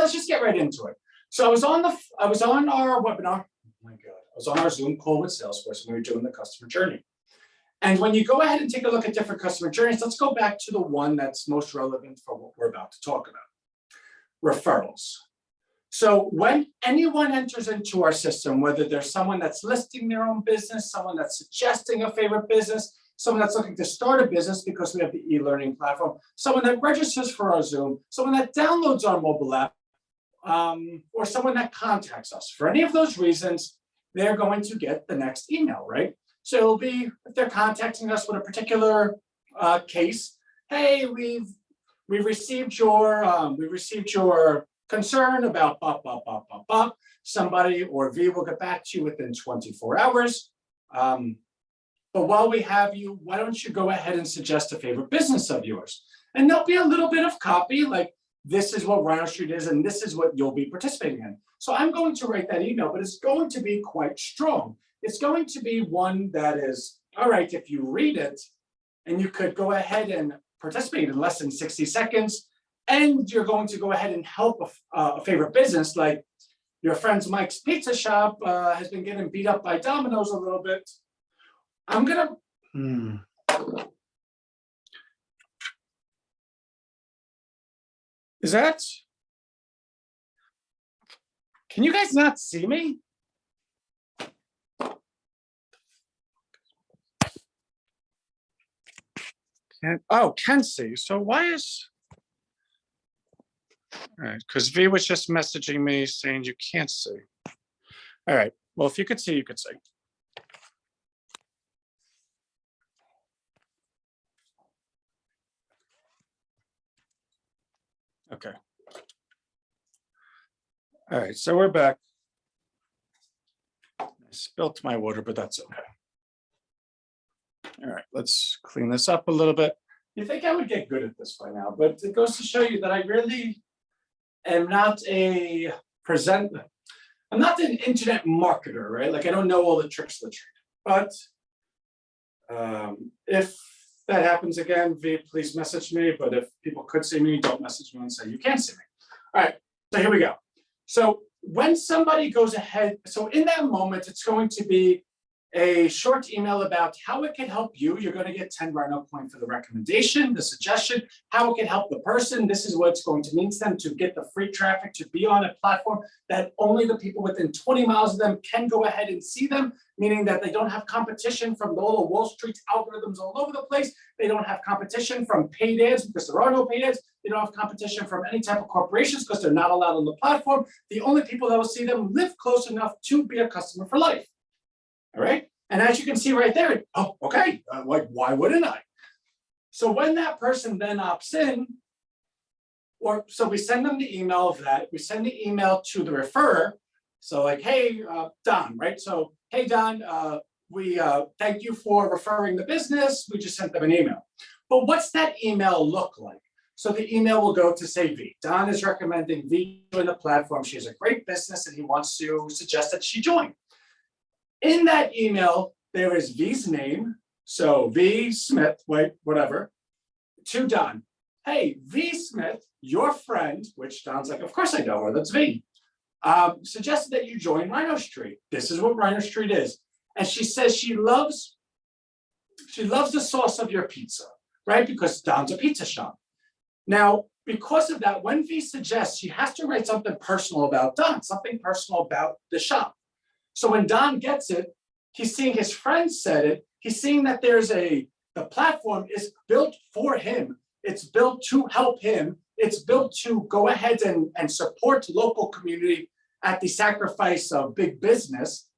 let's just get right into it. So I was on our webinar. Oh my God, I was on our Zoom call with Salesforce, and we were doing the customer journey. And when you go ahead and take a look at different customer journeys, let's go back to the one that's most relevant for what we're about to talk about: referrals. So when anyone enters into our system, whether there's someone that's listing their own business, someone that's suggesting a favorite business, someone that's looking to start a business because we have the e-learning platform, someone that registers for our Zoom, someone that downloads our mobile app, or someone that contacts us, for any of those reasons, they're going to get the next email, right? So it'll be, if they're contacting us with a particular case, hey, we've received your concern about blah, blah, blah, blah, blah. Somebody or V will get back to you within 24 hours. But while we have you, why don't you go ahead and suggest a favorite business of yours? And there'll be a little bit of copy, like this is what RHINOstreet is, and this is what you'll be participating in. So I'm going to write that email, but it's going to be quite strong. It's going to be one that is, all right, if you read it, and you could go ahead and participate in less than 60 seconds, and you're going to go ahead and help a favorite business, like your friend's Mike's Pizza Shop has been getting beat up by Domino's a little bit. I'm gonna, is that, can you guys not see me? Can see, so why is, all right, because V was just messaging me saying you can't see. All right, well, if you could see, you could see. Okay. All right, so we're back. I spilt my water, but that's okay. All right, let's clean this up a little bit. You think I would get good at this by now, but it goes to show you that I really am not a presenter. I'm not an internet marketer, right? Like I don't know all the tricks of the trade. But if that happens again, V, please message me. But if people could see me, don't message me and say you can't see me. All right, so here we go. So when somebody goes ahead, so in that moment, it's going to be a short email about how it can help you. You're going to get 10 Rhino points for the recommendation, the suggestion, how it can help the person. This is what it's going to mean to them to get the free traffic, to be on a platform that only the people within 20 miles of them can go ahead and see them, meaning that they don't have competition from all the Wall Street algorithms all over the place. They don't have competition from paid ads because there are no paid ads. They don't have competition from any type of corporations because they're not allowed on the platform. The only people that will see them live close enough to be a customer for life. All right, and as you can see right there, oh, okay, like why wouldn't I? So when that person then opts in, or so we send them the email of that, we send the email to the referrer. So like, hey, Don, right? So, hey, Don, we thank you for referring the business. We just sent them an email. But what's that email look like? So the email will go to say V. Don is recommending V join the platform. She has a great business and he wants to suggest that she join. In that email, there is V's name. So V Smith, wait, whatever, to Don. Hey, V Smith, your friend, which Don's like, of course I know her, that's V, suggested that you join RHINOstreet. This is what RHINOstreet is. And she says she loves the sauce of your pizza, right? Because Don's a pizza shop. Now, because of that, when V suggests, she has to write something personal about Don, something personal about the shop. So when Don gets it, he's seeing his friend said it. He's seeing that the platform is built for him. It's built to help him. It's built to go ahead and support local community at the sacrifice of big business.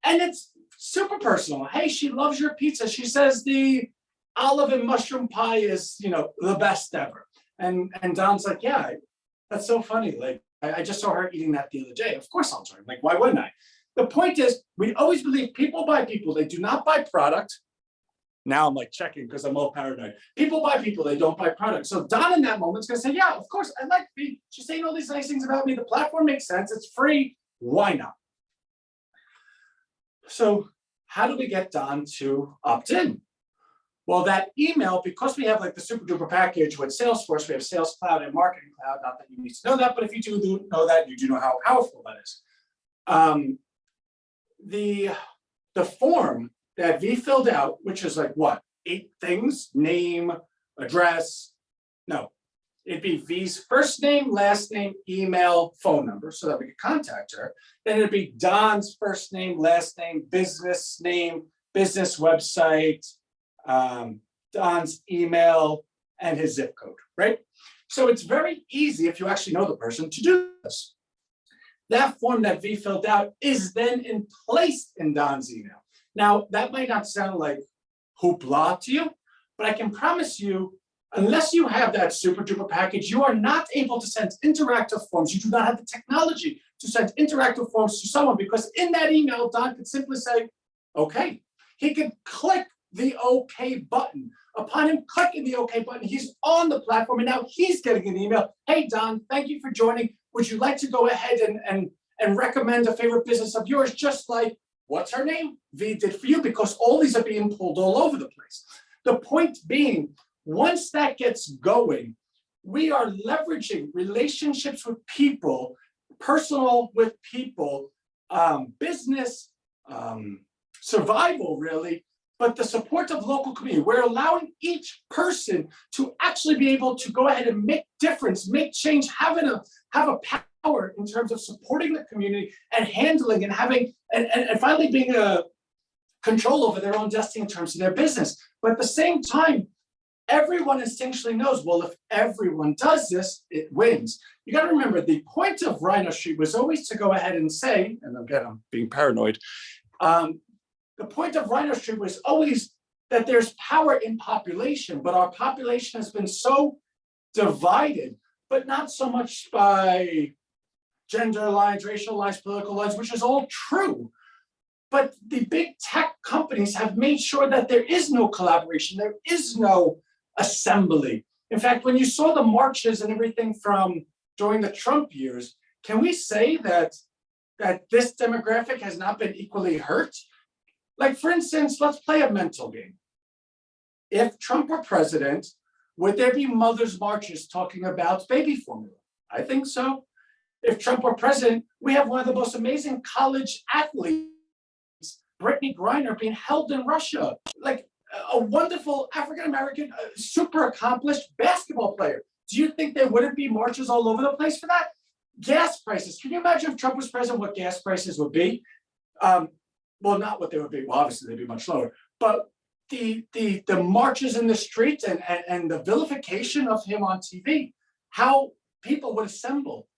And it's super personal. Hey, she loves your pizza. She says the olive and mushroom pie is, the best ever. And Don's like, yeah, that's so funny. Like, I just saw her eating that the other day. Of course I'll join. Like, why wouldn't I? The point is, we always believe people buy people. They do not buy product. Now I'm like checking because I'm all paranoid. People buy people. They don't buy product. So Don in that moment is going to say, yeah, of course. I like me. She's saying all these nice things about me. The platform makes sense. It's free. Why not? So how do we get Don to opt in? Well, that email, because we have like the super duper package with Salesforce, we have Sales Cloud and Marketing Cloud. Not that you need to know that, but if you do know that, you do know how powerful that is. The form that V filled out, which is like what, 8 things: name, address. No, it'd be V's first name, last name, email, phone number, so that we could contact her. Then it'd be Don's first name, last name, business website, Don's email, and his zip code, right? So it's very easy, if you actually know the person, to do this. That form that V filled out is then placed in Don's email. Now, that might not sound like hoopla to you, but I can promise you, unless you have that super duper package, you are not able to send interactive forms. You do not have the technology to send interactive forms to someone, because in that email, Don could simply say, okay. He could click the OK button. Upon him clicking the OK button, he's on the platform, and now he's getting an email. Hey, Don, thank you for joining. Would you like to go ahead and recommend a favorite business of yours, just like, what's her name? V did for you, because all these are being pulled all over the place. The point being, once that gets going, we are leveraging relationships with people, personal with people, business, survival really, but the support of local community. We're allowing each person to actually be able to go ahead and make difference, make change, have a power in terms of supporting the community and handling and having and finally being a control over their own destiny in terms of their business. But at the same time, everyone instinctually knows, well, if everyone does this, it wins. You got to remember, the point of RHINOStreet was always to go ahead and say, and again, I'm being paranoid, the point of RHINOStreet was always that there's power in population, but our population has been so divided, but not so much by gender lines, racial lines, political lines, which is all true. But the big tech companies have made sure that there is no collaboration, there is no assembly. In fact, when you saw the marches and everything from during the Trump years, can we say that this demographic has not been equally hurt? Like, for instance, let's play a mental game. If Trump were president, would there be mothers' marches talking about baby formula? I think so. If Trump were president, we have one of the most amazing college athletes, Brittany Griner, being held in Russia, like a wonderful African-American, super accomplished basketball player. Do you think there wouldn't be marches all over the place for that? Gas prices. Can you imagine if Trump was president, what gas prices would be? Well, not what they would be. Well, obviously they'd be much lower. But the marches in the streets and the vilification of him on TV, how people would assemble.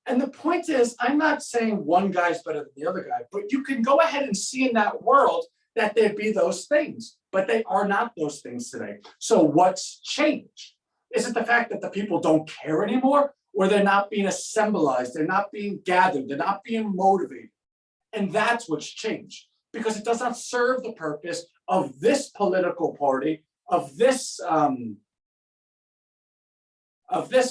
And the point is, I'm not saying one guy's better than the other guy, but you can go ahead and see in that world that there'd be those things, but they are not those things today. So what's changed? Is it the fact that the people don't care anymore, or they're not being assembled, they're not being gathered, they're not being motivated? And that's what's changed, because it does not serve the purpose of this political party, of this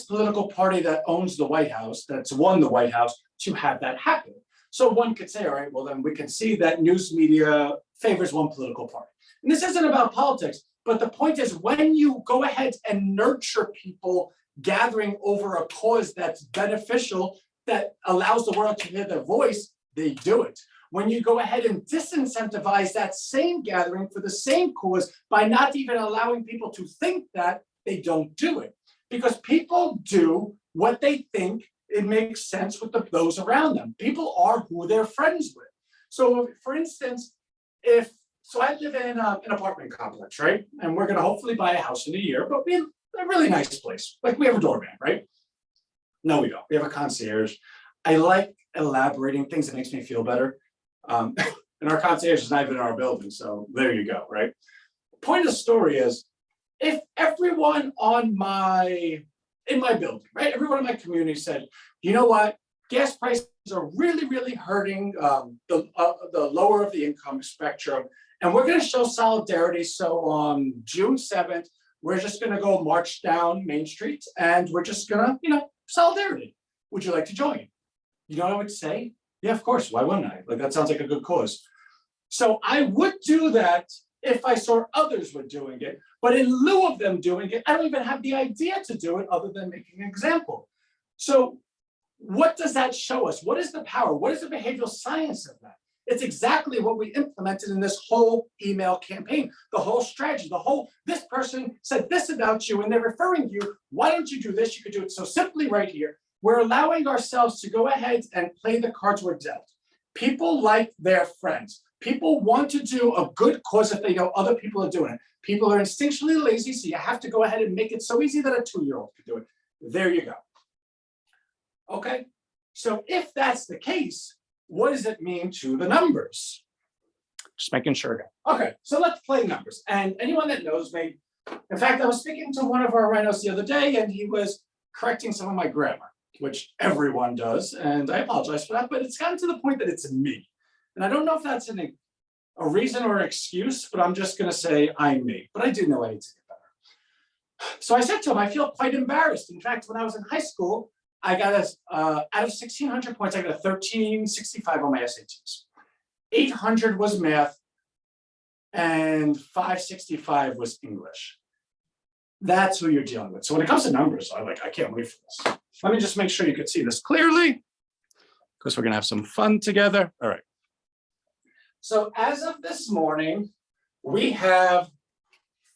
political party that owns the White House, that's won the White House, to have that happen. So one could say, all right, well, then we can see that news media favors one political party. And this isn't about politics, but the point is, when you go ahead and nurture people gathering over a cause that's beneficial, that allows the world to hear their voice, they do it. When you go ahead and disincentivize that same gathering for the same cause by not even allowing people to think that, they don't do it. Because people do what they think it makes sense with those around them. People are who they're friends with. So for instance, so I live in an apartment complex, right? And we're gonna hopefully buy a house in a year, but we have a really nice place. Like, we have a doorman, right? No, we don't. We have a concierge. I like elaborating things. It makes me feel better. And our concierge is not even in our building, so there you go, right? Point of the story is, if everyone in my building, right, everyone in my community said, you know what, gas prices are really, really hurting the lower of the income spectrum, and we're going to show solidarity. So on June 7th, we're just going to go march down Main Street, and we're just going to, solidarity. Would you like to join? You know what I would say? Yeah, of course. Why wouldn't I? Like, that sounds like a good cause. So I would do that if I saw others were doing it. But in lieu of them doing it, I don't even have the idea to do it other than making an example. So what does that show us? What is the power? What is the behavioral science of that? It's exactly what we implemented in this whole email campaign, the whole strategy, this person said this about you and they're referring to you. Why don't you do this? You could do it so simply right here. We're allowing ourselves to go ahead and play the cards we're dealt. People like their friends. People want to do a good cause if they know other people are doing it. People are instinctually lazy, so you have to go ahead and make it so easy that a 2-year-old can do it. There you go. Okay, so if that's the case, what does it mean to the numbers? Just making sure. Okay, so let's play numbers. And anyone that knows me, in fact, I was speaking to one of our rhinos the other day, and he was correcting some of my grammar, which everyone does, and I apologize for that, but it's gotten to the point that it's me. And I don't know if that's a reason or an excuse, but I'm just going to say I'm me. But I do know I need to get better. So I said to him, I feel quite embarrassed. In fact, when I was in high school, I got out of 1,600 points, I got a 1365 on my SATs. 800 was math, and 565 was English. That's who you're dealing with. So when it comes to numbers, I can't wait for this. Let me just make sure you can see this clearly, because we're going to have some fun together. All right. So as of this morning, we have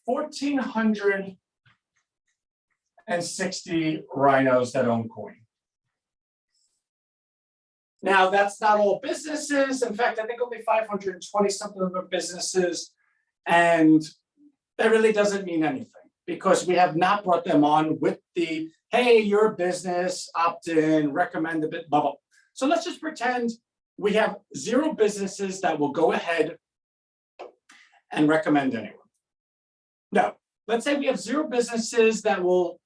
1,460 rhinos that own coin. Now, that's not all businesses. In fact, I think only 520 something of them are businesses. And that really doesn't mean anything because we have not brought them on with the, hey, you're a business, opt in, recommend a bit, blah, blah. So let's just pretend we have 0 businesses that will go ahead and recommend anyone. No, let's say we have 0 businesses that will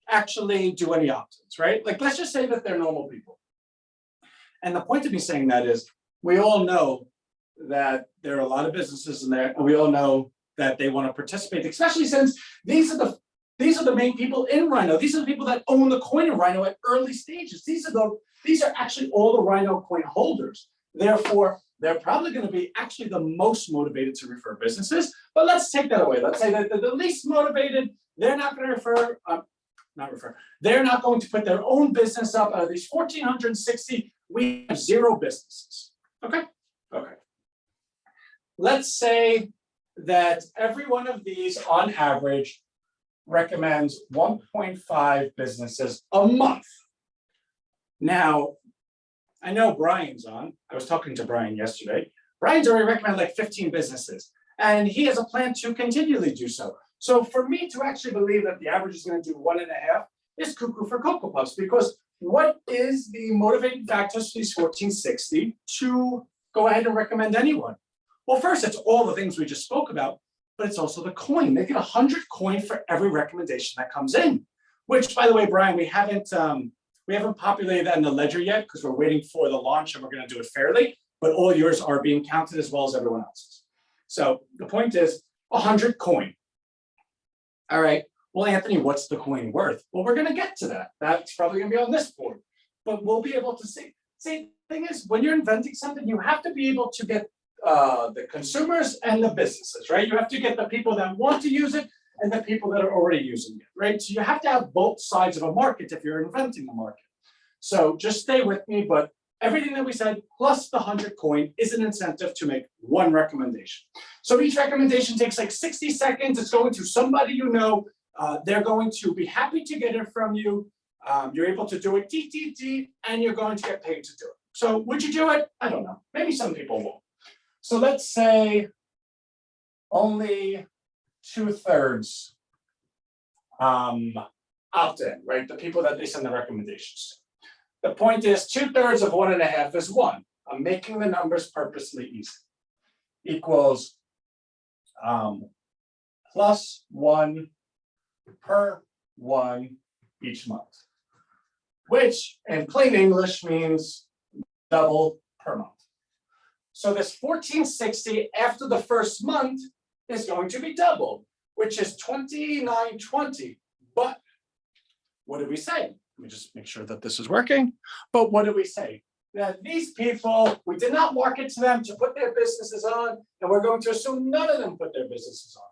actually do any opt-ins, right? Like, let's just say that they're normal people. And the point of me saying that is we all know that there are a lot of businesses in there, and we all know that they want to participate, especially since these are the main people in Rhino. These are the people that own the coin in Rhino at early stages. These are actually all the Rhino coin holders. Therefore, they're probably going to be actually the most motivated to refer businesses. But let's take that away. Let's say that they're the least motivated. They're not going to refer. They're not going to put their own business up. Out of these 1,460, we have 0 businesses. Okay. Okay. Let's say that every one of these, on average, recommends 1.5 businesses a month. Now, I know Brian's on. I was talking to Brian yesterday. Brian's already recommended like 15 businesses, and he has a plan to continually do so. So for me to actually believe that the average is going to do 1.5 is cuckoo for Cocoa Puffs, because what is the motivating factors for these 1,460 to go ahead and recommend anyone? Well, first, it's all the things we just spoke about, but it's also the coin. They get 100 coin for every recommendation that comes in, which, by the way, Brian, we haven't populated that in the ledger yet because we're waiting for the launch and we're going to do it fairly, but all yours are being counted as well as everyone else's. So the point is 100 coin. All right. Well, Anthony, what's the coin worth? Well, we're going to get to that. That's probably going to be on this board, but we'll be able to see. See, the thing is, when you're inventing something, you have to be able to get the consumers and the businesses, right? You have to get the people that want to use it and the people that are already using it, right? So you have to have both sides of a market if you're inventing a market. So just stay with me, but everything that we said plus the 100 coin is an incentive to make one recommendation. So each recommendation takes like 60 seconds. It's going to somebody you know. They're going to be happy to get it from you. You're able to do it, and you're going to get paid to do it. So would you do it? I don't know. Maybe some people won't. So let's say only 2/3 opt in, right? The people that they send the recommendations to. The point is 2/3 of 1.5 is 1. I'm making the numbers purposely easy. Equals plus 1 per 1 each month, which in plain English means double per month. So this 1,460 after the first month is going to be double, which is 2,920. But what did we say? Let me just make sure that this is working. But what did we say? that these people, we did not market to them to put their businesses on, and we're going to assume none of them put their businesses on.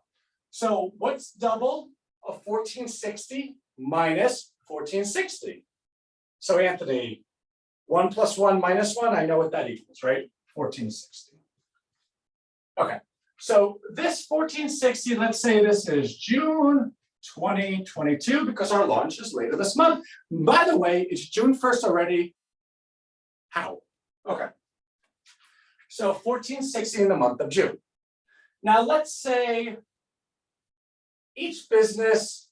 So what's double of 1460 minus 1460? So Anthony, 1 + 1 - 1, I know what that equals, right? 1460. Okay, so this 1460, let's say this is June 2022, because our launch is later this month. By the way, it's June 1st already. How? Okay. So 1460 in the month of June. Now let's say each business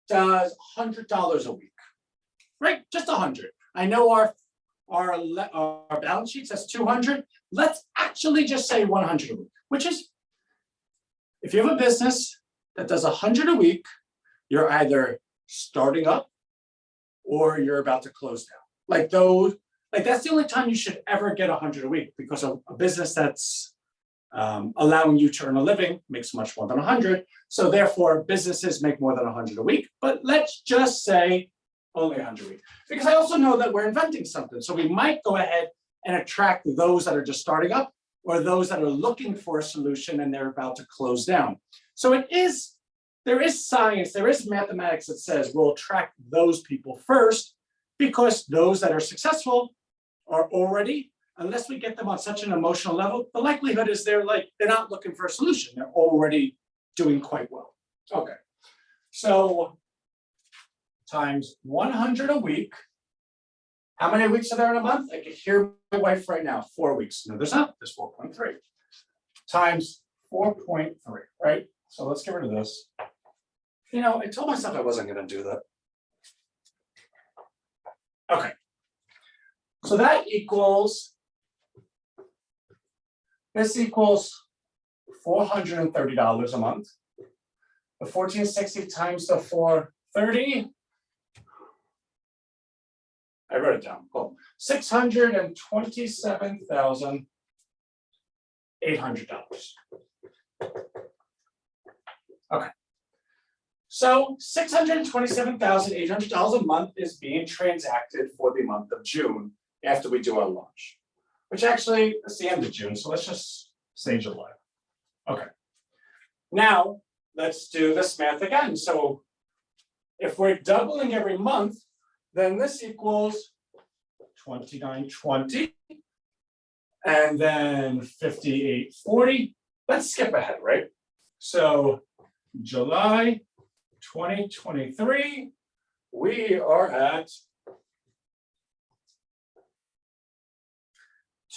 does $100 a week, right? Just 100. I know our balance sheet says 200. Let's actually just say 100 a week, which is, if you have a business that does 100 a week, you're either starting up or you're about to close down. Like that's the only time you should ever get 100 a week, because a business that's allowing you to earn a living makes much more than 100. So therefore, businesses make more than 100 a week. But let's just say only 100 a week, because I also know that we're inventing something. So we might go ahead and attract those that are just starting up, or those that are looking for a solution and they're about to close down. So there is science, there is mathematics that says we'll attract those people first, because those that are successful are already, unless we get them on such an emotional level, the likelihood is they're not looking for a solution. They're already doing quite well. Okay, so times 100 a week. How many weeks are there in a month? I can hear my wife right now, 4 weeks. No, there's not, there's 4.3. Times 4.3, right? So let's get rid of this. You know, I told myself I wasn't gonna do that. Okay. So that equals, this equals $430 a month. The 1460 times the 430, I wrote it down. Cool. $627,800. Okay. So $627,800 a month is being transacted for the month of June after we do our launch, which actually is the end of June. So let's just say July. Okay. Now let's do this math again. So if we're doubling every month, then this equals 2920 and then 5840. Let's skip ahead, right? So July 2023, we are at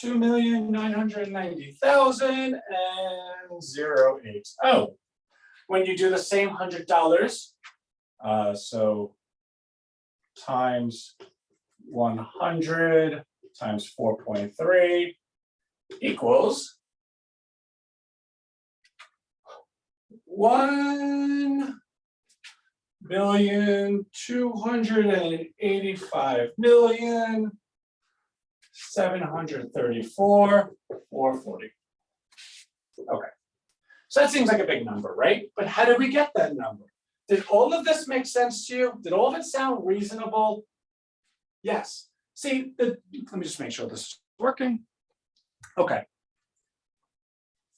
2,990,080. When you do the same $100, so times 100 times 4.3 equals 1,285,734,440. Okay, so that seems like a big number, right? But how did we get that number? Did all of this make sense to you? Did all of it sound reasonable? Yes. See, let me just make sure this is working. Okay.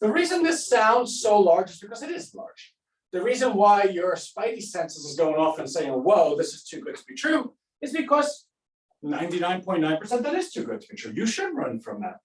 The reason this sounds so large is because it is large. The reason why your spidey senses is going off and saying, whoa, this is too good to be true, is because 99.9% that is too good to be true. You should run from that.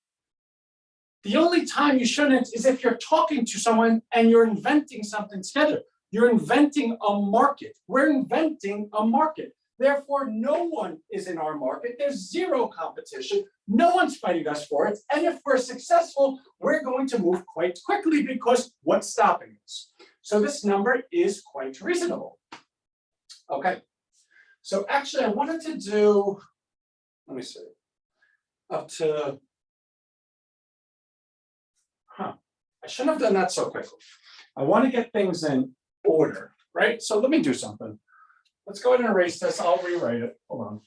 The only time you shouldn't is if you're talking to someone and you're inventing something together. You're inventing a market. We're inventing a market. Therefore, no one is in our market. There's zero competition. No one's fighting us for it. And if we're successful, we're going to move quite quickly, because what's stopping us? So this number is quite reasonable. Okay. So actually, I wanted to do, let me see, up to, I shouldn't have done that so quickly. I want to get things in order, right? So let me do something. Let's go ahead and erase this. I'll rewrite it. Hold on.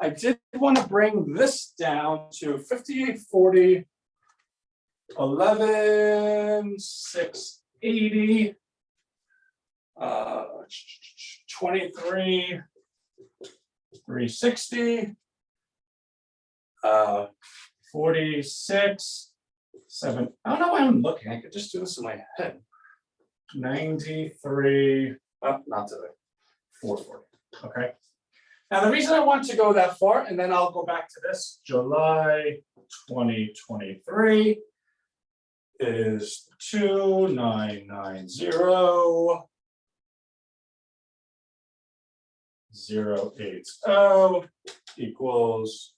I did want to bring this down to 5840, 11,680, 23,360, 46, 7. I don't know why I'm looking. I could just do this in my head. 93. Oh, not today. 440. Okay. Now the reason I want to go that far, and then I'll go back to this, July 2023 is 2990.080 equals,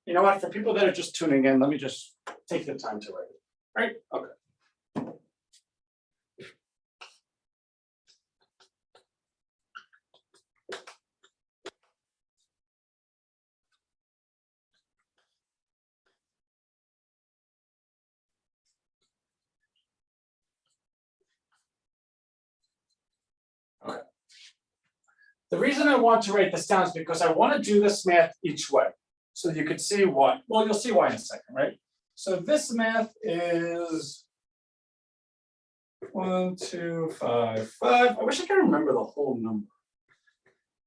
you know what, for people that are just tuning in, let me just take the time to write it, right? Okay. Okay. The reason I want to write this down is because I want to do this math each way. So you could see why. Well, you'll see why in a second, right? So this math is 1255. I wish I could remember the whole number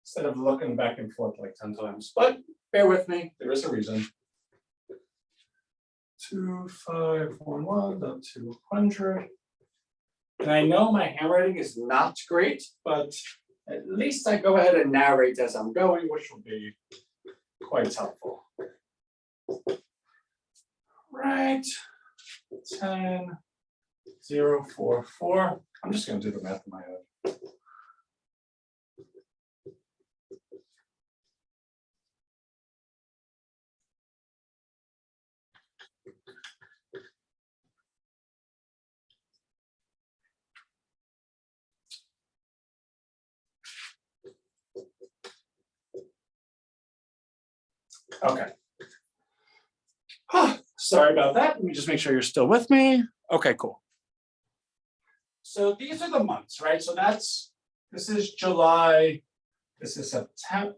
instead of looking back and forth like 10 times. But bear with me, there is a reason. 2511.200. And I know my handwriting is not great, but at least I go ahead and narrate as I'm going, which will be quite helpful. Right, 10,044. I'm just going to do the math in my head. Okay. Sorry about that. Let me just make sure you're still with me. Okay, cool. So these are the months, right? So this is July, this is September,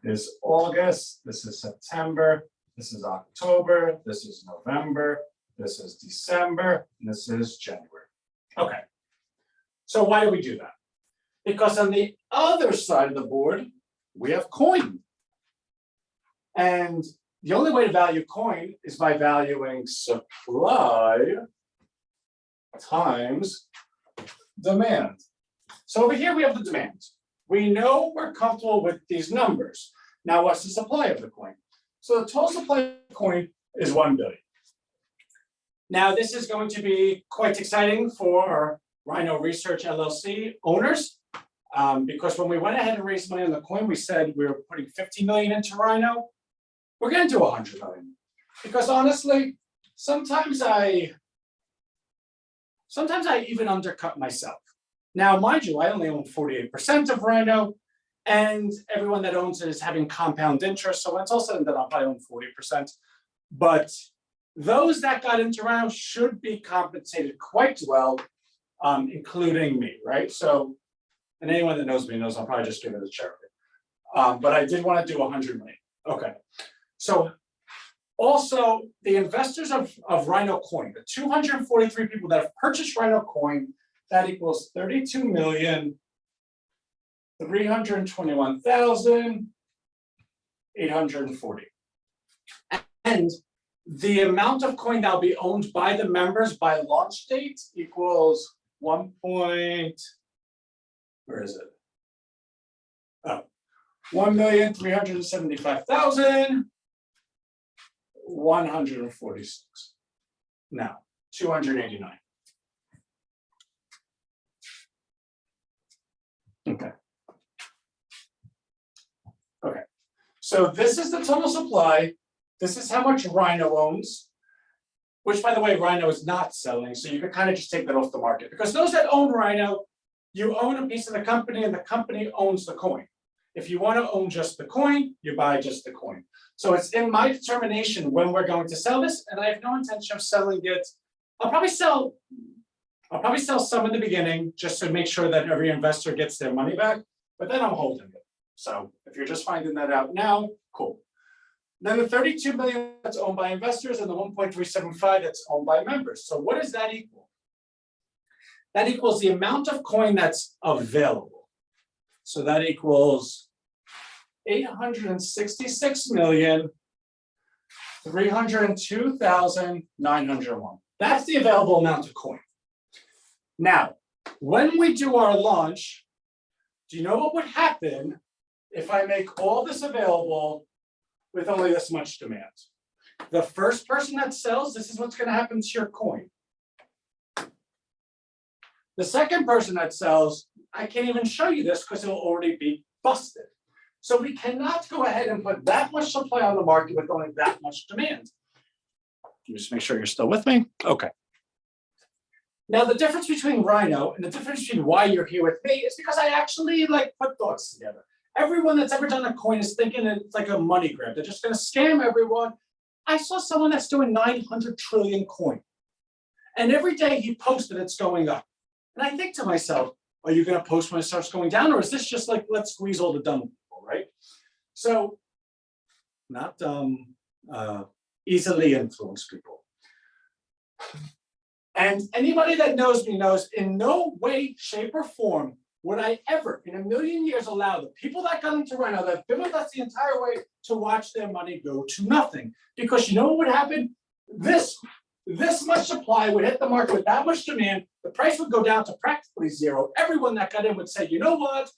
this is August, this is September, this is October, this is November, this is December, and this is January. Okay. So why do we do that? Because on the other side of the board, we have coin. And the only way to value coin is by valuing supply times demand. So over here we have the demand. We know we're comfortable with these numbers. Now what's the supply of the coin? So the total supply of the coin is 1 billion. Now this is going to be quite exciting for Rhino Research LLC owners, because when we went ahead and raised money on the coin, we said we were putting 50 million into Rhino. We're going to do 100 million, because honestly, sometimes I even undercut myself. Now, mind you, I only own 48% of Rhino, and everyone that owns it is having compound interest. So when it's all said and done, I'll probably own 40%. But those that got into Rhino should be compensated quite well, including me, right? So, and anyone that knows me knows I'll probably just give it a charity. But I did want to do 100 million. Okay. So also the investors of Rhino Coin, the 243 people that have purchased Rhino Coin, that equals 32,321,840. And the amount of coin that will be owned by the members by launch date equals 1,375,146. Now, 289. Okay. Okay. So this is the total supply. This is how much Rhino owns, which, by the way, Rhino is not selling. So you can kind of just take that off the market, because those that own Rhino, you own a piece of the company and the company owns the coin. If you want to own just the coin, you buy just the coin. So it's in my determination when we're going to sell this, and I have no intention of selling it. I'll probably sell some in the beginning just to make sure that every investor gets their money back, but then I'm holding it. So if you're just finding that out now, cool. Then the 32 million that's owned by investors and the 1.375 that's owned by members. So what does that equal? That equals the amount of coin that's available. So that equals 866 million 302,901. That's the available amount of coin. Now, when we do our launch, do you know what would happen if I make all this available with only this much demand? The first person that sells, this is what's going to happen to your coin. The second person that sells, I can't even show you this because it'll already be busted. So we cannot go ahead and put that much supply on the market with only that much demand. Just make sure you're still with me. Okay. Now the difference between Rhino and the difference between why you're here with me is because I actually put thoughts together. Everyone that's ever done a coin is thinking it's like a money grab. They're just going to scam everyone. I saw someone that's doing 900 trillion coin. And every day he posted it's going up. And I think to myself, are you going to post when it starts going down? Or is this just like, let's squeeze all the dumb people, right? So not easily influenced people. And anybody that knows me knows in no way, shape, or form would I ever in a million years allow the people that got into Rhino that have been with us the entire way to watch their money go to nothing. Because you know what would happen? This much supply would hit the market with that much demand, the price would go down to practically zero. Everyone that got in would say, you know what?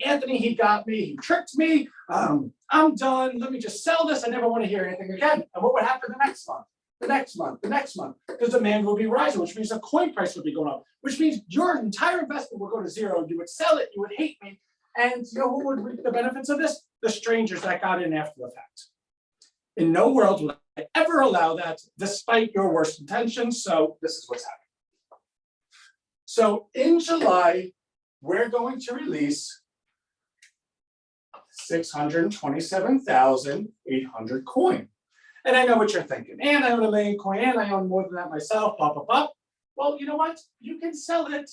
Anthony, he got me, he tricked me, I'm done, let me just sell this, I never want to hear anything again. And what would happen the next month? The next month, the next month, because demand will be rising, which means the coin price would be going up, which means your entire investment will go to zero. You would sell it, you would hate me. And you know who would reap the benefits of this? The strangers that got in after the fact. In no world would I ever allow that, despite your worst intentions. So this is what's happening. So in July, we're going to release 627,800 coin. And I know what you're thinking. And I own 1 million coin, and I own more than that myself, blah, blah, blah. Well, you know what? You can sell it,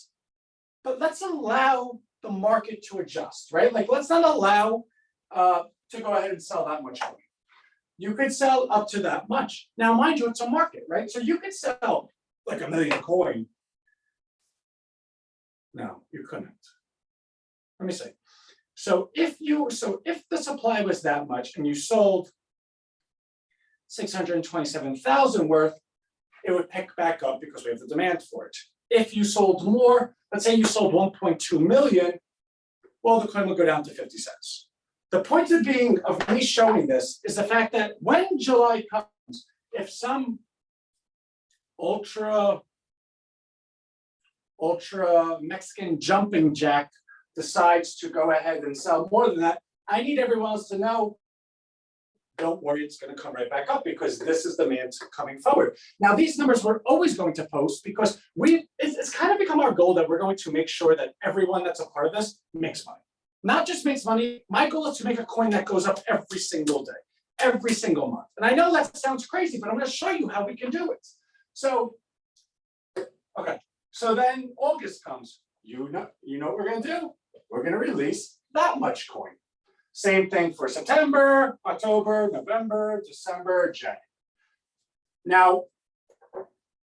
but let's allow the market to adjust, right? Like, let's not allow to go ahead and sell that much coin. You could sell up to that much. Now, mind you, it's a market, right? So you could sell like 1 million coin. No, you couldn't. Let me see. So if the supply was that much and you sold 627,000 worth, it would pick back up because we have the demand for it. If you sold more, let's say you sold 1.2 million, well, the coin would go down to 50 cents. The point of me showing this is the fact that when July comes, if some ultra Mexican jumping jack decides to go ahead and sell more than that, I need everyone else to know, don't worry, it's going to come right back up because this is demand coming forward. Now, these numbers we're always going to post because it's kind of become our goal that we're going to make sure that everyone that's a part of this makes money. Not just makes money. My goal is to make a coin that goes up every single day, every single month. And I know that sounds crazy, but I'm going to show you how we can do it. So, okay. So then August comes. You know what we're going to do? We're going to release that much coin. Same thing for September, October, November, December, January. Now,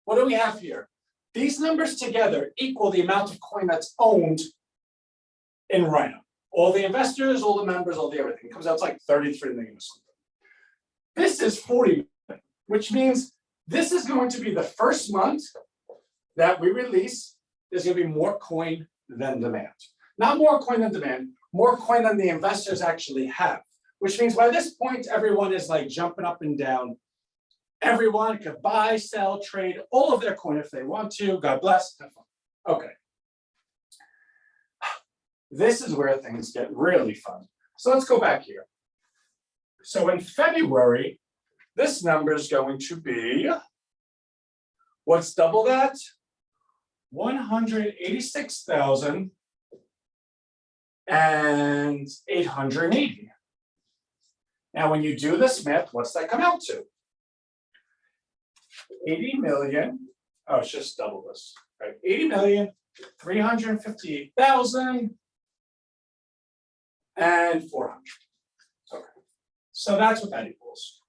what do we have here? These numbers together equal the amount of coin that's owned in Rhino. All the investors, all the members, all the everything. It comes out to like 33 million or something. This is 40 million, which means this is going to be the first month that we release. There's going to be more coin than demand. Not more coin than demand, more coin than the investors actually have, which means by this point, everyone is like jumping up and down. Everyone could buy, sell, trade all of their coin if they want to. God bless. Have fun. Okay. This is where things get really fun. So let's go back here. So in February, this number is going to be, what's double that? 186,880. Now, when you do this math, what's that come out to? 80 million. Oh, it's just double this, right? 80,358,400. Okay. So that's what that equals.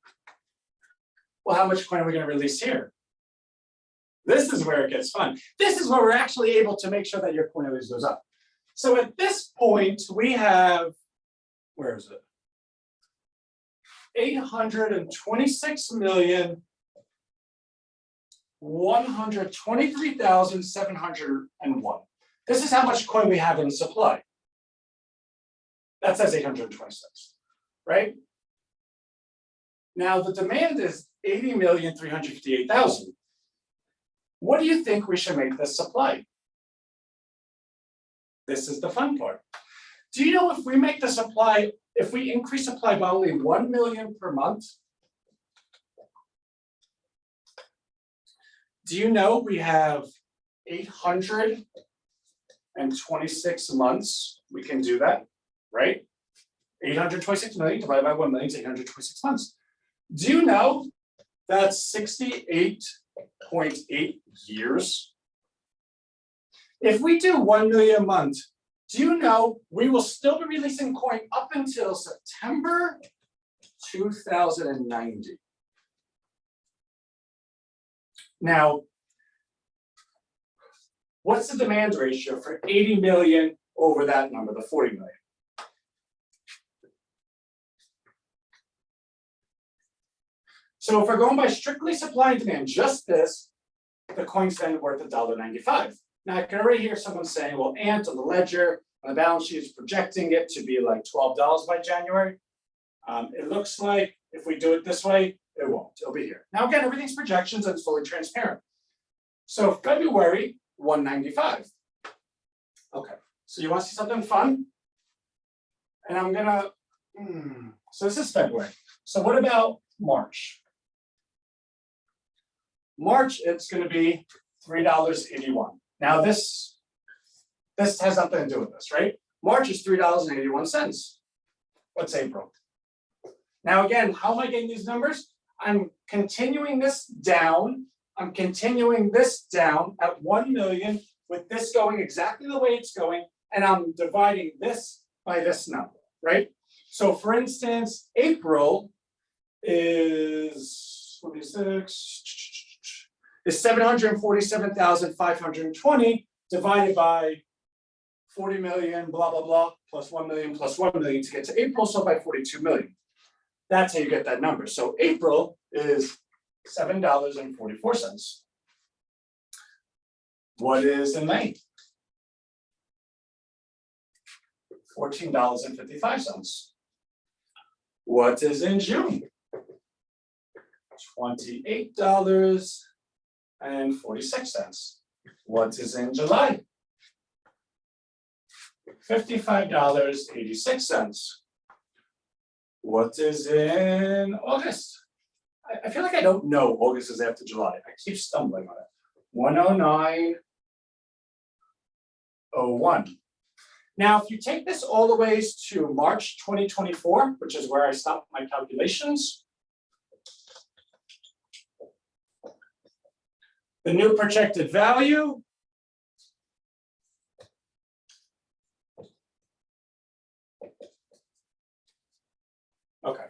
Well, how much coin are we going to release here? This is where it gets fun. This is where we're actually able to make sure that your coin always goes up. So at this point, we have, where is it? 826,123,701. This is how much coin we have in supply. That says 826, right? Now the demand is 80,358,000. What do you think we should make this supply? This is the fun part. Do you know if we make the supply, if we increase supply by only 1 million per month, do you know we have 826 months? We can do that, right? 826 million divided by 1 million is 826 months. Do you know that's 68.8 years? If we do 1 million a month, do you know we will still be releasing coin up until September 2090? Now, what's the demand ratio for 80 million over that number, the 40 million? So if we're going by strictly supply and demand, just this, the coin's then worth $1.95. Now I can already hear someone saying, well, Ant on the ledger, on the balance sheet is projecting it to be like $12 by January. It looks like if we do it this way, it won't, it'll be here. Now again, everything's projections and it's fully transparent. So February, 195. Okay, so you want to see something fun? And I'm gonna, so this is February. So what about March? March, it's gonna be $3.81. Now this has nothing to do with this, right? March is $3.81. What's April? Now again, how am I getting these numbers? I'm continuing this down. I'm continuing this down at 1 million with this going exactly the way it's going, and I'm dividing this by this number, right? So for instance, April is 747,520 divided by 40 million, blah, blah, blah, plus 1 million to get to April, so by 42 million. That's how you get that number. So April is $7.44. What is in May? $14.55. What is in June? $28.46. What is in July? $55.86. What is in August? I feel like I don't know August is after July. I keep stumbling on it. 109.01. Now, if you take this all the way to March 2024, which is where I stopped my calculations, the new projected value okay.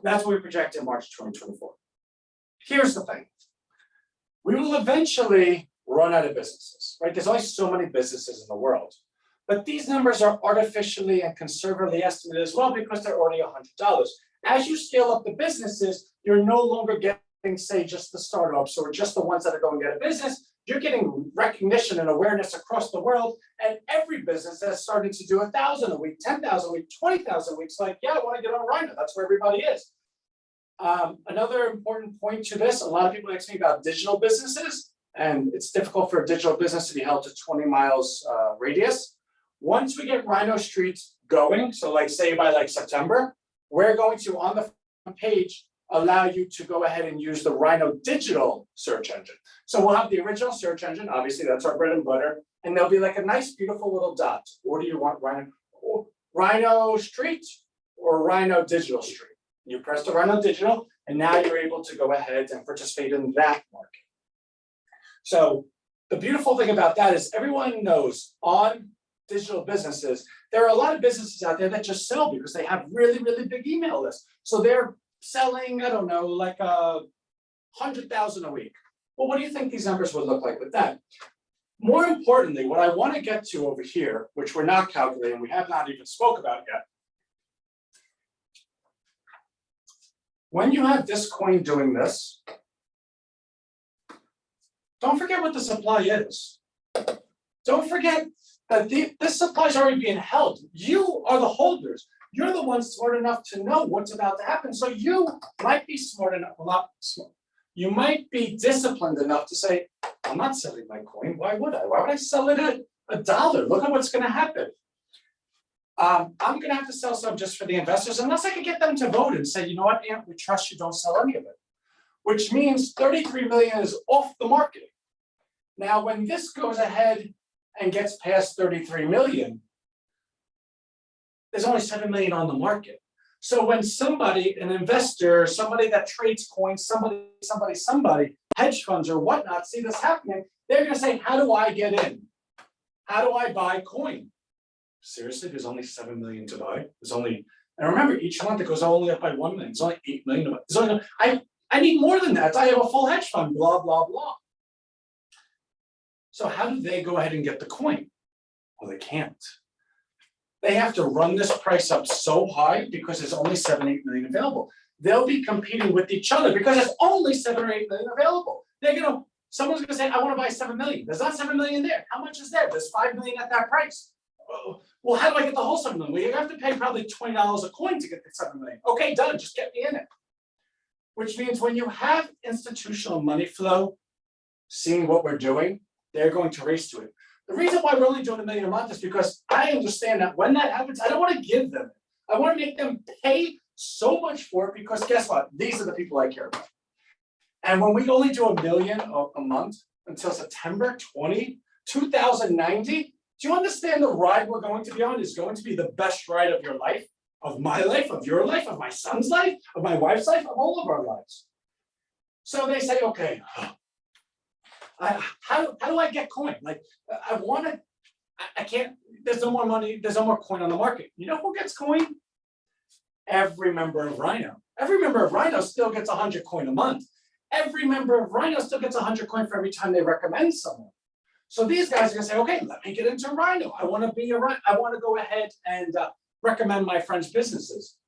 That's what we project in March 2024. Here's the thing. We will eventually run out of businesses, right? There's only so many businesses in the world. But these numbers are artificially and conservatively estimated as well because they're already $100. As you scale up the businesses, you're no longer getting, say, just the startups or just the ones that are going to get a business. You're getting recognition and awareness across the world, and every business has started to do 1,000 a week, 10,000 a week, 20,000 a week. It's like, yeah, I want to get on Rhino. That's where everybody is. Another important point to this, a lot of people ask me about digital businesses, and it's difficult for a digital business to be held to 20 miles radius. Once we get RHINOstreet going, so like say by like September, we're going to on the front page allow you to go ahead and use the Rhino digital search engine. So we'll have the original search engine, obviously that's our bread and butter, and there'll be like a nice beautiful little dot. What do you want, RHINOstreet or Rhino Digital Street? You press the Rhino Digital, and now you're able to go ahead and participate in that market. So the beautiful thing about that is everyone knows on digital businesses, there are a lot of businesses out there that just sell because they have really, really big email lists. So they're selling, I don't know, like 100,000 a week. Well, what do you think these numbers would look like with that? More importantly, what I want to get to over here, which we're not calculating, we have not even spoke about yet, when you have this coin doing this, don't forget what the supply is. Don't forget that this supply is already being held. You are the holders. You're the ones smart enough to know what's about to happen. So you might be smart enough, well, not smart. You might be disciplined enough to say, I'm not selling my coin. Why would I? Why would I sell it at $1? Look at what's going to happen. I'm going to have to sell some just for the investors, unless I can get them to vote and say, you know what, Ant, we trust you, don't sell any of it. Which means 33 million is off the market. Now, when this goes ahead and gets past 33 million, there's only 7 million on the market. So when somebody, an investor, somebody that trades coins, somebody, hedge funds or whatnot, see this happening, they're going to say, how do I get in? How do I buy coin? Seriously, there's only 7 million to buy. There's only, and remember, each month it goes only up by 1 million. It's only 8 million. It's only, I need more than that. I have a full hedge fund, blah, blah, blah. So how do they go ahead and get the coin? Well, they can't. They have to run this price up so high because there's only 7, 8 million available. They'll be competing with each other because there's only 7 or 8 million available. Someone's gonna say, I want to buy 7 million. There's not 7 million there. How much is there? There's 5 million at that price. Well, how do I get the whole 7 million? Well, you have to pay probably $20 a coin to get the 7 million. Okay, done, just get me in it. Which means when you have institutional money flow, seeing what we're doing, they're going to race to it. The reason why we're only doing $1 million a month is because I understand that when that happens, I don't want to give them. I want to make them pay so much for it because guess what? These are the people I care about. And when we only do $1 million a month until September 2090, do you understand the ride we're going to be on is going to be the best ride of your life, of my life, of your life, of my son's life, of my wife's life, of all of our lives. So they say, okay, how do I get coin? Like, I can't, there's no more money, there's no more coin on the market. You know who gets coin? Every member of Rhino. Every member of Rhino still gets 100 coin a month. Every member of Rhino still gets 100 coin for every time they recommend someone. So these guys are gonna say, okay, let me get into Rhino. I wanna be a Rhino. I wanna go ahead and recommend my friends' businesses.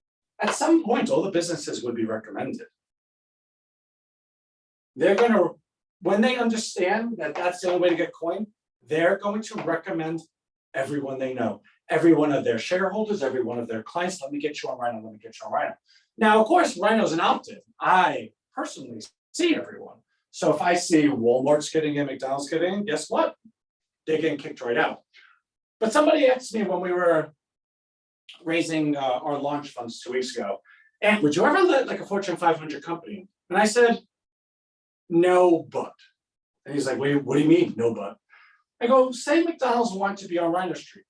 At some point, all the businesses would be recommended. They're gonna, when they understand that that's the only way to get coin, they're going to recommend everyone they know, every one of their shareholders, every one of their clients. Let me get you on Rhino, let me get you on Rhino. Now, of course, Rhino's an opt-in. I personally see everyone. So if I see Walmart's getting in, McDonald's getting in, guess what? They're getting kicked right out. But somebody asked me when we were raising our launch funds 2 weeks ago, and would you ever let like a Fortune 500 company? And I said, no, but. And he's like, wait, what do you mean, no, but? I go, say McDonald's want to be on RHINOstreet.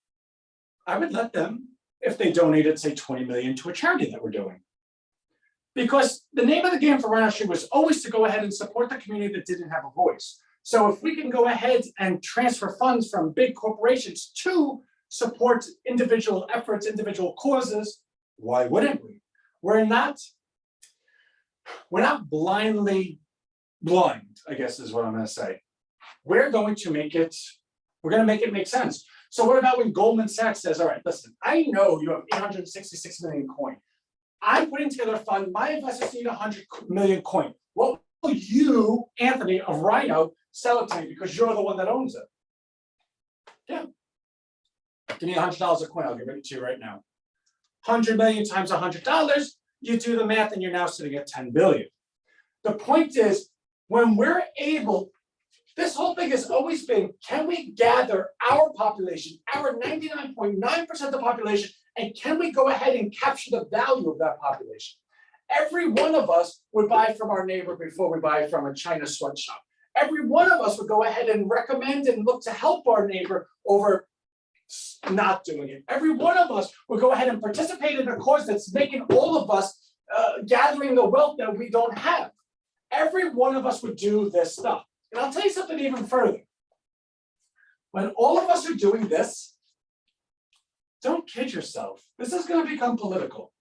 I would let them if they donated, say, 20 million to a charity that we're doing. Because the name of the game for RHINOstreet was always to go ahead and support the community that didn't have a voice. So if we can go ahead and transfer funds from big corporations to support individual efforts, individual causes, why wouldn't we? We're not blindly blind, I guess is what I'm going to say. We're going to make it make sense. So what about when Goldman Sachs says, all right, listen, I know you have 866 million coin. I'm putting together a fund. My investors need 100 million coin. What will you, Anthony of Rhino, sell it to me because you're the one that owns it? Yeah. Give me $100 a coin. I'll give it to you right now. 100 million times $100. You do the math and you're now sitting at 10 billion. The point is, when we're able, this whole thing has always been, can we gather our population, our 99.9% of the population, and can we go ahead and capture the value of that population? Every one of us would buy from our neighbor before we buy from a China sweatshop. Every one of us would go ahead and recommend and look to help our neighbor over not doing it. Every one of us would go ahead and participate in a cause that's making all of us gathering the wealth that we don't have. Every one of us would do this stuff. And I'll tell you something even further. When all of us are doing this, don't kid yourself. This is going to become political.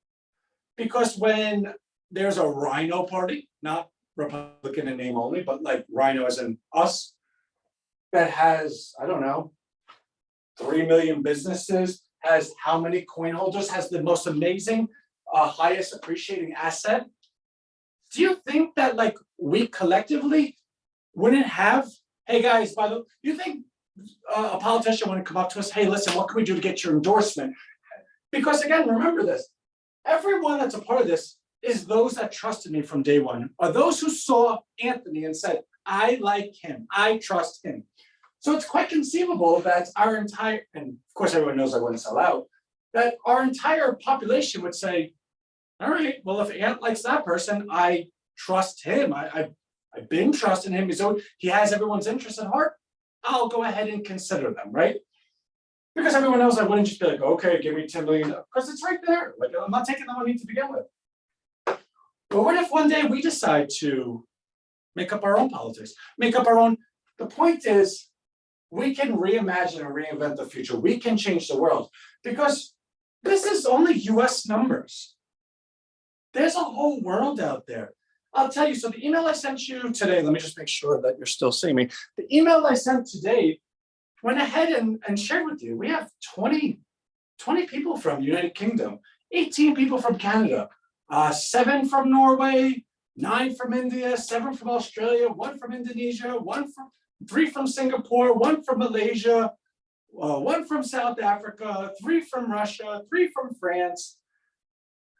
Because when there's a Rhino party, not Republican in name only, but like Rhino as in us, that has, I don't know, 3 million businesses, has how many coin holders, has the most amazing, highest appreciating asset. Do you think that like we collectively wouldn't have, hey guys, by the, you think a politician wouldn't come up to us, hey, listen, what can we do to get your endorsement? Because again, remember this, everyone that's a part of this is those that trusted me from day one, are those who saw Anthony and said, I like him, I trust him. So it's quite conceivable that our entire, and of course everyone knows I wouldn't sell out, that our entire population would say, all right, well, if Ant likes that person, I trust him. I've been trusting him. So he has everyone's interest at heart. I'll go ahead and consider them, right? Because everyone knows I wouldn't just be like, okay, give me 10 million, because it's right there. Like, I'm not taking the money to begin with. But what if one day we decide to make up our own politics, make up our own? The point is, we can reimagine and reinvent the future. We can change the world because this is only US numbers. There's a whole world out there. I'll tell you, so the email I sent you today, let me just make sure that you're still seeing me. The email I sent today went ahead and shared with you. We have 20 people from United Kingdom, 18 people from Canada, 7 from Norway, 9 from India, 7 from Australia, 1 from Indonesia, 3 from Singapore, 1 from Malaysia, 1 from South Africa, 3 from Russia, 3 from France,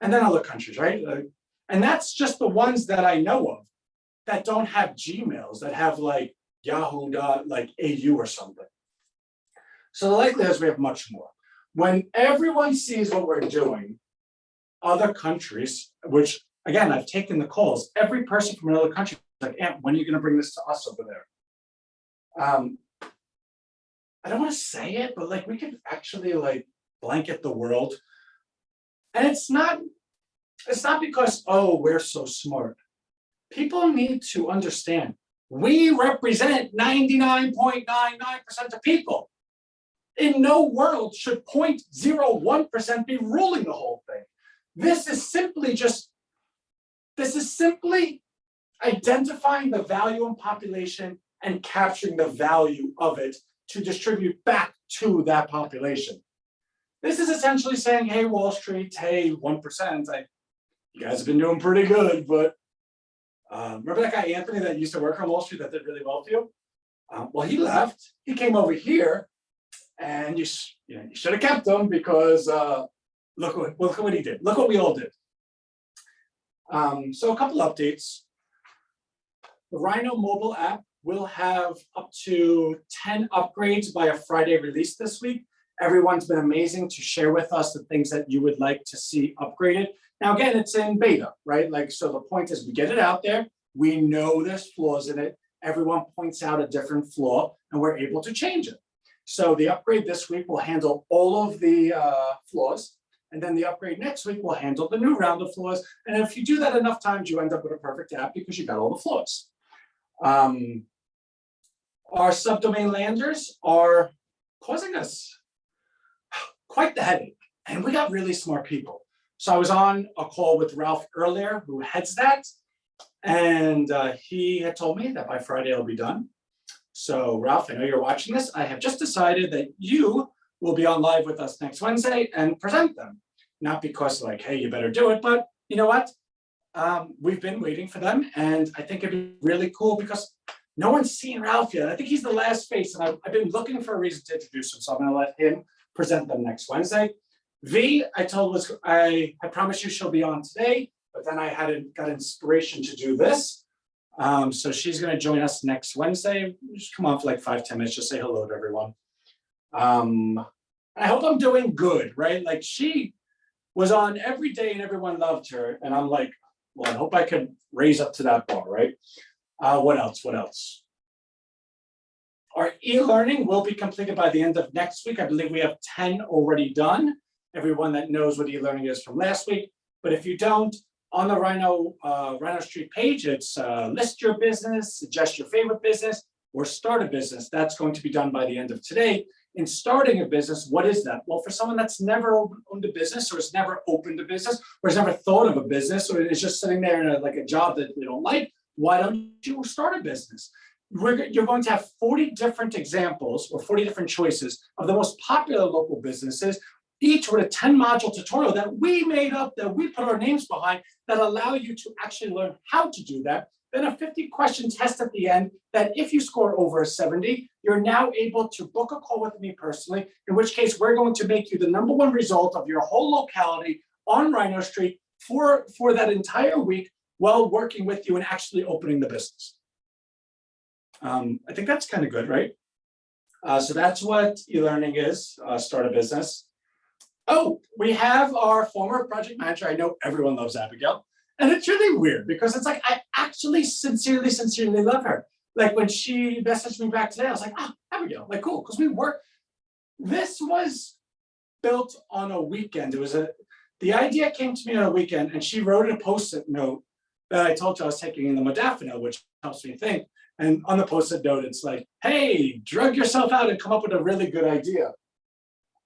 and then other countries, right? And that's just the ones that I know of that don't have Gmails, that have like Yahoo.au or something. So the likelihood is we have much more. When everyone sees what we're doing, other countries, which again, I've taken the calls, every person from another country is like, Ant, when are you gonna bring this to us over there? I don't want to say it, but like we could actually like blanket the world. And it's not because, oh, we're so smart. People need to understand we represent 99.99% of people. In no world should 0.01% be ruling the whole thing. This is simply identifying the value in population and capturing the value of it to distribute back to that population. This is essentially saying, hey, Wall Street, hey, 1%, you guys have been doing pretty good, but remember that guy, Anthony, that used to work on Wall Street that did really well for you? Well, he left, he came over here, and you should have kept him because look what he did. Look what we all did. So a couple updates. The Rhino mobile app will have up to 10 upgrades by a Friday release this week. Everyone's been amazing to share with us the things that you would like to see upgraded. Now, again, it's in beta, right? Like, so the point is we get it out there. We know there's flaws in it. Everyone points out a different flaw and we're able to change it. So the upgrade this week will handle all of the flaws. And then the upgrade next week will handle the new round of flaws. And if you do that enough times, you end up with a perfect app because you got all the flaws. Our subdomain landers are causing us quite the headache. And we got really smart people. So I was on a call with Ralph earlier, who heads that. And he had told me that by Friday it'll be done. So Ralph, I know you're watching this. I have just decided that you will be on live with us next Wednesday and present them. Not because like, hey, you better do it, but you know what? We've been waiting for them. And I think it'd be really cool because no one's seen Ralph yet. I think he's the last face and I've been looking for a reason to introduce him. So I'm gonna let him present them next Wednesday. V, I promised you she'll be on today, but then I got inspiration to do this. So she's gonna join us next Wednesday. Just come on for like 5-10 minutes, just say hello to everyone. I hope I'm doing good, right? Like she was on every day and everyone loved her. And I'm like, well, I hope I could raise up to that bar, right? What else? Our e-learning will be completed by the end of next week. I believe we have 10 already done. Everyone that knows what e-learning is from last week. But if you don't, on the RHINOstreet page, it's list your business, suggest your favorite business, or start a business. That's going to be done by the end of today. In starting a business, what is that? Well, for someone that's never owned a business or has never opened a business or has never thought of a business or is just sitting there in like a job that they don't like, why don't you start a business? You're going to have 40 different examples or 40 different choices of the most popular local businesses each with a 10-module tutorial that we made up, that we put our names behind, that allow you to actually learn how to do that. Then a 50-question test at the end that if you score over a 70, you're now able to book a call with me personally, in which case we're going to make you the #1 result of your whole locality on Rhino Street for that entire week while working with you and actually opening the business. I think that's kind of good, right? So that's what e-learning is, start a business. Oh, we have our former project manager. I know everyone loves Abigail. And it's really weird because it's like, I actually sincerely love her. Like when she messaged me back today, I was like, oh, Abigail, like cool, because this was built on a weekend. The idea came to me on a weekend and she wrote a Post-it note that I told you I was taking in the modafinil, which helps me think. And on the Post-it note, it's like, hey, drug yourself out and come up with a really good idea.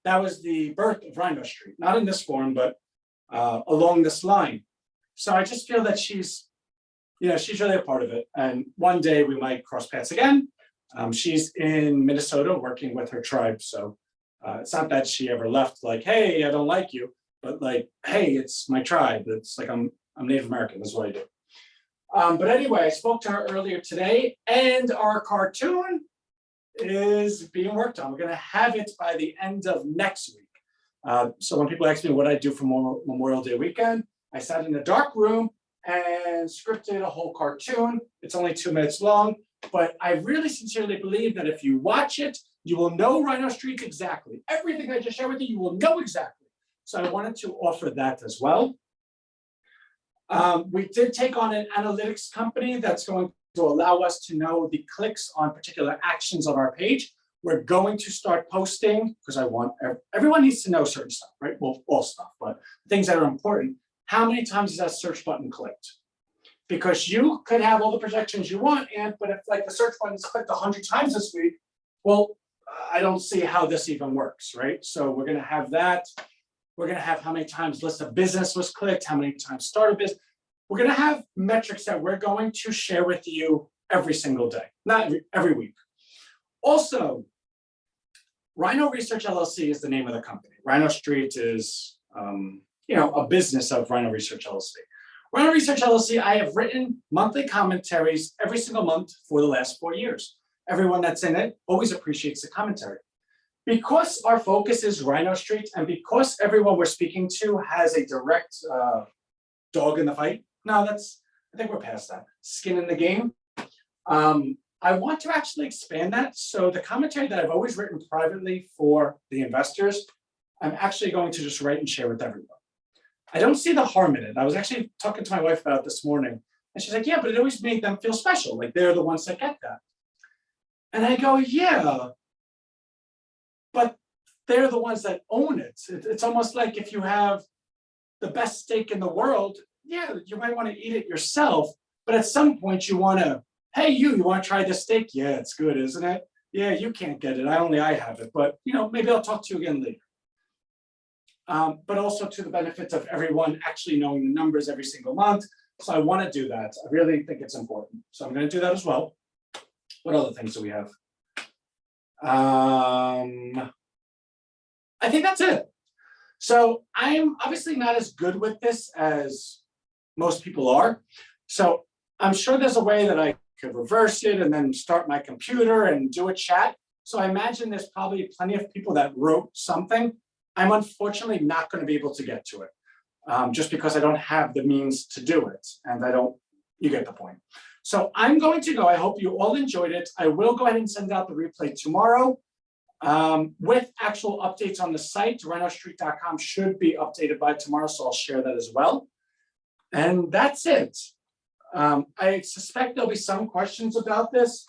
That was the birth of Rhino Street, not in this form, but along this line. So I just feel that she's really a part of it. And one day we might cross paths again. She's in Minnesota working with her tribe. So it's not that she ever left like, hey, I don't like you, but like, hey, it's my tribe. It's like, I'm Native American, that's what I do. But anyway, I spoke to her earlier today and our cartoon is being worked on. We're gonna have it by the end of next week. So when people ask me what I do for Memorial Day weekend, I sat in a dark room and scripted a whole cartoon. It's only 2 minutes long, but I really sincerely believe that if you watch it, you will know Rhino Street exactly. Everything I just shared with you will know exactly. So I wanted to offer that as well. We did take on an analytics company that's going to allow us to know the clicks on particular actions on our page. We're going to start posting, because I want, everyone needs to know certain stuff, right? Well, all stuff, but things that are important. How many times is that search button clicked? Because you could have all the projections you want, but if like the search button is clicked 100 times this week, well, I don't see how this even works, right? So we're gonna have that. We're gonna have how many times list of business was clicked, how many times start a business. We're gonna have metrics that we're going to share with you every single day, not every week. Also, Rhino Research LLC is the name of the company. Rhino Street is a business of Rhino Research LLC. Rhino Research LLC, I have written monthly commentaries every single month for the last 4 years. Everyone that's in it always appreciates the commentary. Because our focus is Rhino Street and because everyone we're speaking to has a direct dog in the fight. No, I think we're past that. Skin in the game. I want to actually expand that. So the commentary that I've always written privately for the investors, I'm actually going to just write and share with everyone. I don't see the harm in it. I was actually talking to my wife about it this morning, and she's like, yeah, but it always made them feel special. Like they're the ones that get that. And I go, yeah, but they're the ones that own it. It's almost like if you have the best steak in the world, yeah, you might want to eat it yourself, but at some point you want to, hey, you want to try this steak? Yeah, it's good, isn't it? Yeah, you can't get it. I have it, but maybe I'll talk to you again later. But also to the benefit of everyone actually knowing the numbers every single month. So I want to do that. I really think it's important. So I'm going to do that as well. What other things do we have? I think that's it. So I'm obviously not as good with this as most people are. So I'm sure there's a way that I could reverse it and then start my computer and do a chat. So I imagine there's probably plenty of people that wrote something. I'm unfortunately not going to be able to get to it just because I don't have the means to do it. And you get the point. So I'm going to go. I hope you all enjoyed it. I will go ahead and send out the replay tomorrow with actual updates on the site. RHINOstreet.com should be updated by tomorrow, so I'll share that as well. And that's it. I suspect there'll be some questions about this.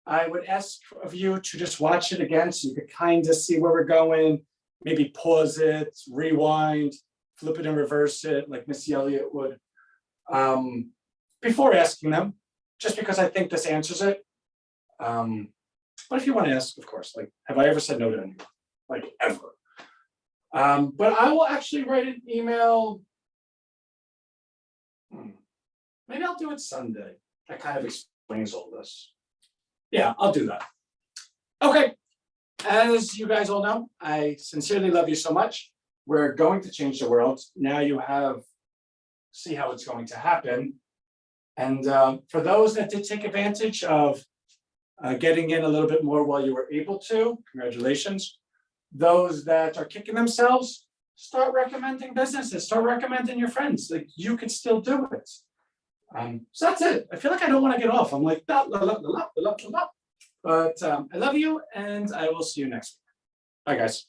I would ask of you to just watch it again so you could kind of see where we're going, maybe pause it, rewind, flip it and reverse it like Missy Elliott would, before asking them, just because I think this answers it. But if you want to ask, of course, like, have I ever said no to anyone? Like, ever. But I will actually write an email. Maybe I'll do it Sunday. That kind of explains all this. Yeah, I'll do that. Okay. As you guys all know, I sincerely love you so much. we're going to change the world. Now you see how it's going to happen. And for those that did take advantage of getting in a little bit more while you were able to, congratulations. Those that are kicking themselves, start recommending businesses, start recommending your friends. Like, you could still do it. So that's it. I feel like I don't want to get off. I'm like, but I love you, and I will see you next week. Bye, guys.